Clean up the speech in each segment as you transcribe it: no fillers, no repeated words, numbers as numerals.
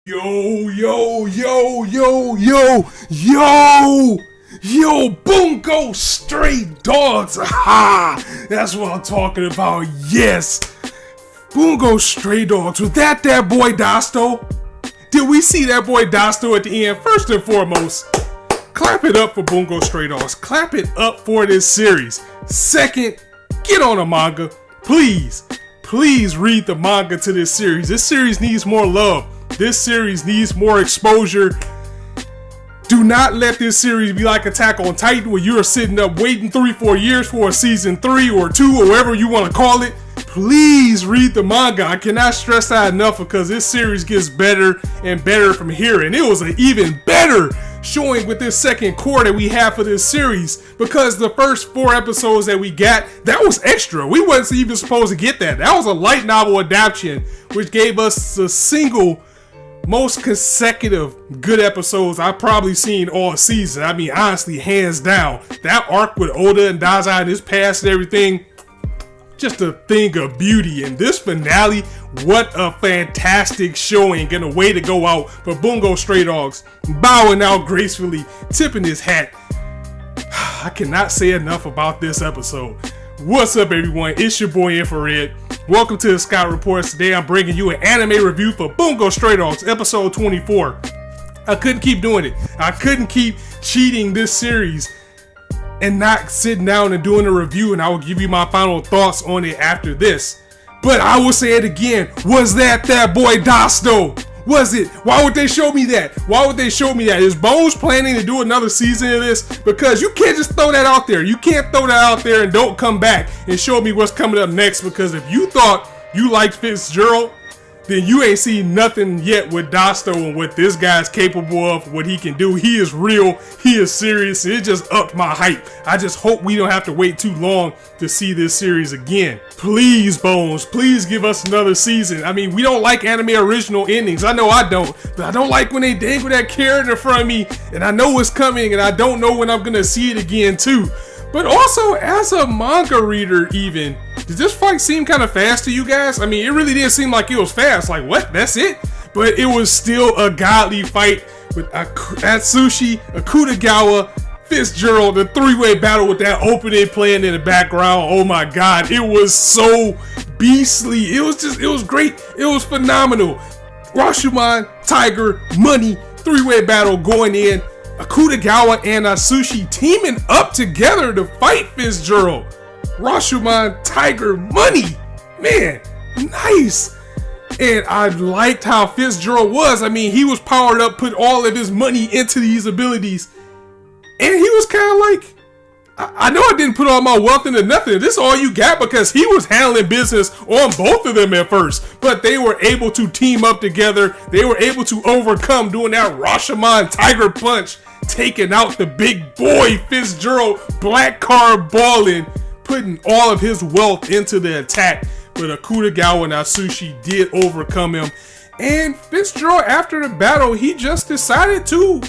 Yo, Bungou Stray Dogs. Aha! That's what I'm talking about. Yes. Bungou Stray Dogs. Was that boy Dasto? Did we see that boy Dasto at the end? First and foremost, clap it up for Bungou Stray Dogs. Clap it up for this series. Second, get on a manga. Please read the manga to this series. This series needs more love. This series needs more exposure. Do not let this series be like Attack on Titan, where you're sitting up waiting 3-4 years for a season 3 or 2 or whatever you want to call it. Please read the manga. I cannot stress that enough because this series gets better and better from here. And it was an even better showing with this second core that we have for this series, because the first 4 episodes that we got, that was extra. We wasn't even supposed to get that. That was a light novel adaptation, which gave us the single most consecutive good episodes I've probably seen all season. I mean, honestly, hands down. That arc with Oda and Dazai and his past and everything, just a thing of beauty. And this finale, what a fantastic showing, and a way to go out for Bungou Stray Dogs. Bowing out gracefully, tipping his hat. I cannot say enough about this episode. What's up, everyone? It's your boy Infrar-Ed. Welcome to the Scout Reports. Today I'm bringing you an anime review for Bungou Stray Dogs, episode 24. I couldn't keep doing it. I couldn't keep cheating this series and not sitting down and doing a review, and I will give you my final thoughts on it after this. But I will say it again. Was that boy Dasto? Was it? Why would they show me that? Why would they show me that? Is Bones planning to do another season of this? Because you can't just throw that out there. You can't throw that out there and don't come back and show me what's coming up next. Because if you thought you liked Fitzgerald, then you ain't seen nothing yet with Dasto and what this guy's capable of, what he can do. He is real. He is serious. It just upped my hype. I just hope we don't have to wait too long to see this series again. Please, Bones, please give us another season. I mean, we don't like anime original endings. I know I don't. But I don't like when they dangle that carrot in front of me and I know it's coming and I don't know when I'm going to see it again too. But also, as a manga reader even, did this fight seem kind of fast to you guys? I mean, it really did seem like it was fast. Like, what? That's it? But it was still a godly fight with Atsushi, Akutagawa, Fitzgerald, the 3-way battle with that opening playing in the background. Oh my god, it was so beastly. It was great. It was phenomenal. Rashomon, Tiger, Money, 3-way battle going in. Akutagawa and Atsushi teaming up together to fight Fitzgerald. Rashomon, Tiger, Money. Man, nice. And I liked how Fitzgerald was. I mean, he was powered up, put all of his money into these abilities. And he was kind of like, I know I didn't put all my wealth into nothing. This is all you got, because he was handling business on both of them at first. But they were able to team up together. They were able to overcome doing that Rashomon Tiger Punch, taking out the big boy Fitzgerald, black card balling, putting all of his wealth into the attack. But Akutagawa and Atsushi did overcome him. And Fitzgerald, after the battle, he just decided to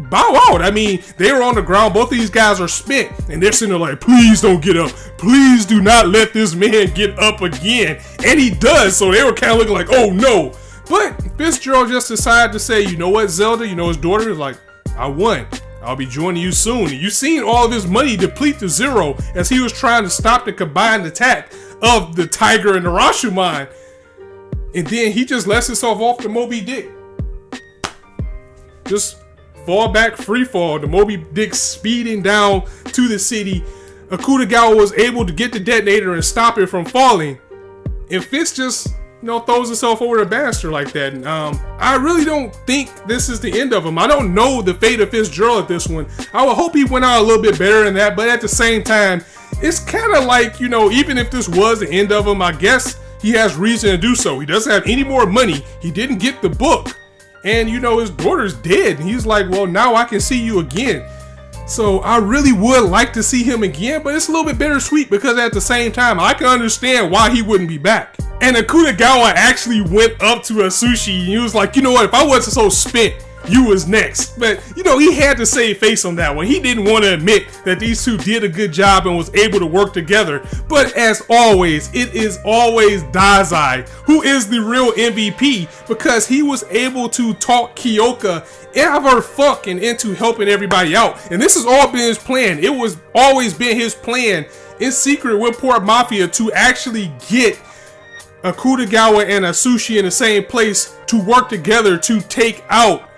bow out. I mean, they were on the ground. Both of these guys are spent. And they're sitting there like, please don't get up. Please do not let this man get up again. And he does. So they were kind of looking like, oh no. But Fitzgerald just decided to say, you know what, Zelda? You know, his daughter is like, I won. I'll be joining you soon. And you've seen all of his money deplete to zero as he was trying to stop the combined attack of the Tiger and the Rashomon. And then he just lets himself off the Moby Dick. Just fall back, free fall. The Moby Dick speeding down to the city. Akutagawa was able to get the detonator and stop it from falling. And Fitz just, throws himself over the banister like that. And, I really don't think this is the end of him. I don't know the fate of Fitzgerald at this one. I would hope he went out a little bit better than that. But at the same time, it's kind of like, even if this was the end of him, I guess he has reason to do so. He doesn't have any more money. He didn't get the book. And, his daughter's dead. And he's like, well, now I can see you again. So I really would like to see him again, but it's a little bit bittersweet because at the same time, I can understand why he wouldn't be back. And Akutagawa actually went up to Atsushi and he was like, you know what, if I wasn't so spent you was next. But, you know, he had to save face on that one. He didn't want to admit that these two did a good job and was able to work together. But as always, it is always Dazai who is the real MVP, because he was able to talk Kyoka ever fucking into helping everybody out. And this has all been his plan. It was always been his plan in secret with Port Mafia to actually get Akutagawa and Atsushi in the same place to work together to take out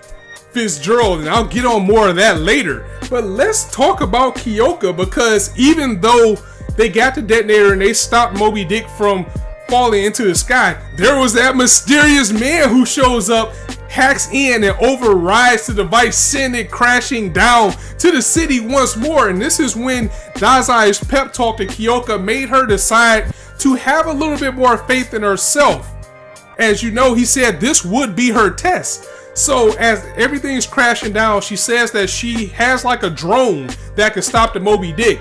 Fitzgerald, and I'll get on more of that later. But let's talk about Kyoka, because even though they got the detonator and they stopped Moby Dick from falling into the sky, there was that mysterious man who shows up, hacks in, and overrides the device, sending it crashing down to the city once more. And this is when Dazai's pep talk to Kyoka made her decide to have a little bit more faith in herself. As you know, he said this would be her test. So as everything's crashing down, she says that she has like a drone that can stop the Moby Dick,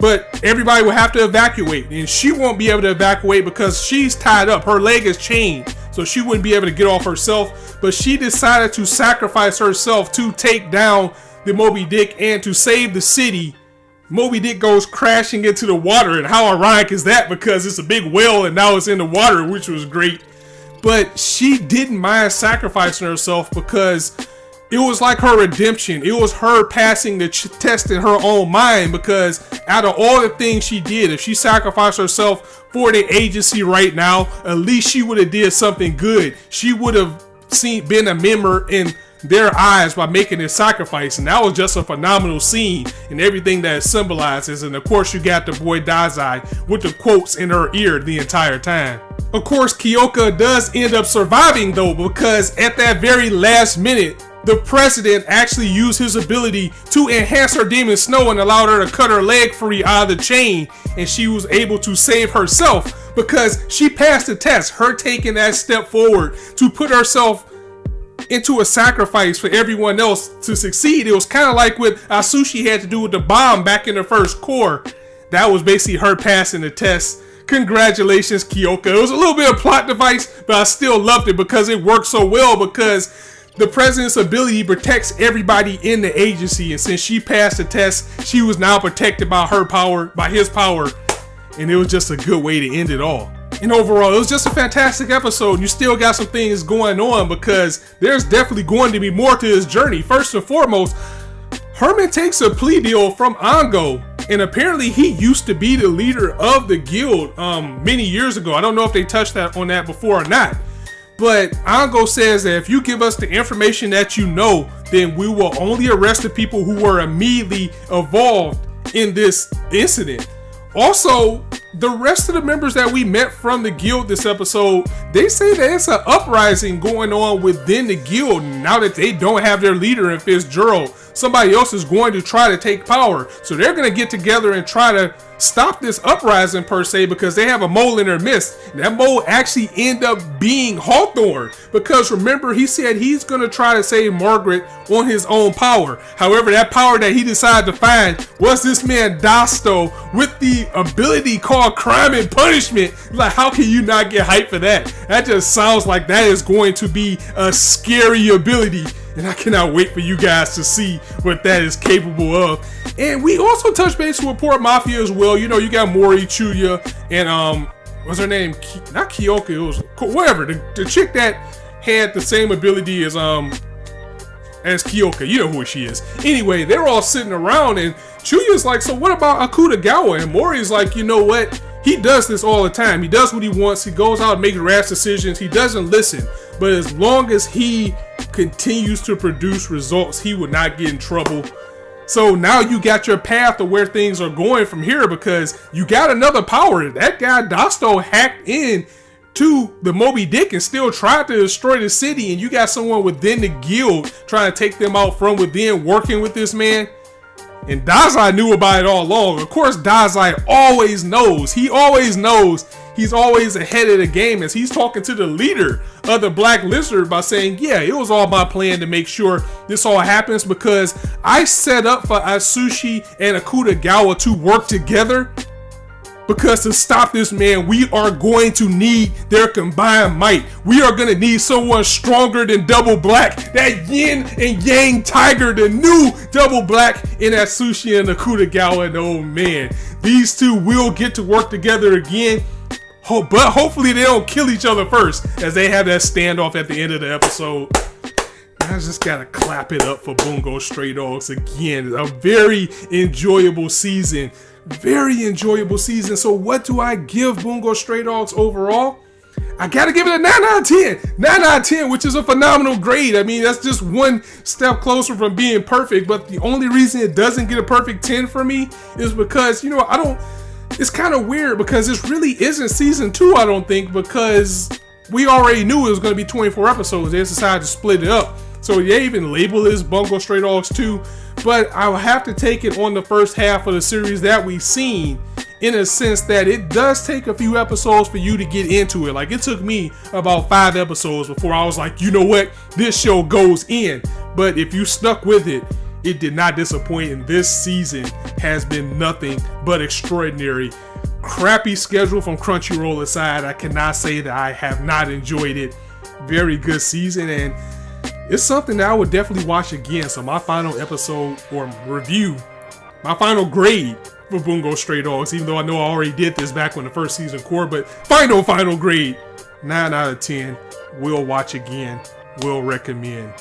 but everybody will have to evacuate, and she won't be able to evacuate because she's tied up. Her leg is chained, so she wouldn't be able to get off herself. But she decided to sacrifice herself to take down the Moby Dick and to save the city. Moby Dick goes crashing into the water, and how ironic is that, because it's a big whale and now it's in the water, which was great. But she didn't mind sacrificing herself because it was like her redemption. It was her passing the test in her own mind, because out of all the things she did, if she sacrificed herself for the agency right now, at least she would have did something good. She would have been a member in their eyes by making this sacrifice, and that was just a phenomenal scene and everything that it symbolizes. And of course, you got the boy Dazai with the quotes in her ear the entire time. Of course, Kyoka does end up surviving though, because at that very last minute, the president actually used his ability to enhance her demon snow and allowed her to cut her leg free out of the chain, and she was able to save herself because she passed the test. Her taking that step forward to put herself into a sacrifice for everyone else to succeed. It was kind of like what Atsushi had to do with the bomb back in the first core. That was basically her passing the test. Congratulations, Kyoka. It was a little bit of plot device, but I still loved it because it worked so well, because the president's ability protects everybody in the agency, and since she passed the test, she was now protected by her power, by his power, and it was just a good way to end it all. And overall, it was just a fantastic episode. You still got some things going on, because there's definitely going to be more to his journey. First and foremost, Herman takes a plea deal from Ango, and apparently he used to be the leader of the guild many years ago. I don't know if they touched on that before or not, but Ango says that if you give us the information that you know, then we will only arrest the people who were immediately involved in this incident. Also, the rest of the members that we met from the guild this episode, they say that it's an uprising going on within the guild now that they don't have their leader in Fitzgerald. Somebody else is going to try to take power, so they're going to get together and try to stop this uprising per se, because they have a mole in their midst. And that mole actually end up being Hawthorne, because remember, he said he's going to try to save Margaret on his own power. However, that power that he decided to find was this man Dasto with the ability called Crime and Punishment. Like, how can you not get hyped for that? That just sounds like that is going to be a scary ability, and I cannot wait for you guys to see what that is capable of. And we also touched base with Port Mafia as well. You know, you got Mori, Chuya, and what's her name? Not Kyoka, it was whatever. The chick that had the same ability as Kyoka. You know who she is. Anyway, they're all sitting around, and Chuya's like, so what about Akutagawa? And Mori's like, you know what? He does this all the time. He does what he wants. He goes out and makes rash decisions. He doesn't listen. But as long as he continues to produce results, he would not get in trouble. So now you got your path of where things are going from here, because you got another power. That guy Dasto hacked in to the Moby Dick and still tried to destroy the city, and you got someone within the guild trying to take them out from within, working with this man. And Dazai knew about it all along. Of course, Dazai always knows. He always knows. He's always ahead of the game, as he's talking to the leader of the Black Lizard by saying, yeah, it was all my plan to make sure this all happens, because I set up for Atsushi and Akutagawa to work together. Because to stop this man, we are going to need their combined might. We are going to need someone stronger than Double Black. That yin and yang tiger, the new Double Black in Atsushi and Nakutagawa and Old Man. These two will get to work together again. But hopefully they don't kill each other first, as they have that standoff at the end of the episode. I just gotta clap it up for Bungou Stray Dogs again. A very enjoyable season. Very enjoyable season. So what do I give Bungou Stray Dogs overall? I gotta give it a 9 out of 10. 9 out of 10, which is a phenomenal grade. I mean, that's just one step closer from being perfect. But the only reason it doesn't get a perfect 10 for me is because, you know, it's kind of weird because this really isn't season 2, I don't think, because we already knew it was going to be 24 episodes. They decided to split it up. So they even label this Bungou Stray Dogs 2, but I will have to take it on the first half of the series that we've seen, in a sense that it does take a few episodes for you to get into it. Like, it took me about 5 episodes before I was like, you know what, this show goes in. But if you stuck with it, it did not disappoint, and this season has been nothing but extraordinary. Crappy schedule from Crunchyroll aside, I cannot say that I have not enjoyed it. Very good season, and it's something that I would definitely watch again. So my final episode or review, my final grade for Bungou Stray Dogs, even though I know I already did this back when the first season core, but final grade, 9 out of 10. Will watch again, will recommend.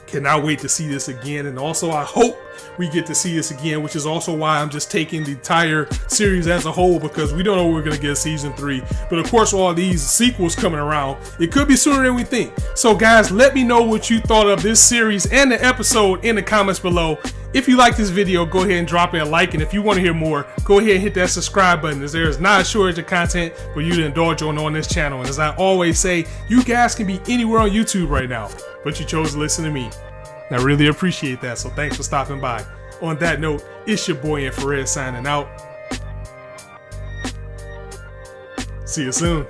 Cannot wait to see this again, and also I hope we get to see this again, which is also why I'm just taking the entire series as a whole, because we don't know when we're going to get season 3. But of course, all these sequels coming around, it could be sooner than we think. So guys, let me know what you thought of this series and the episode in the comments below. If you like this video, go ahead and drop it a like, and if you want to hear more, go ahead and hit that subscribe button, as there is not a shortage of content for you to indulge on this channel. And as I always say, you guys can be anywhere on YouTube right now, but you chose to listen to me. I really appreciate that, so thanks for stopping by. On that note, it's your boy Infrar-Ed signing out. See you soon.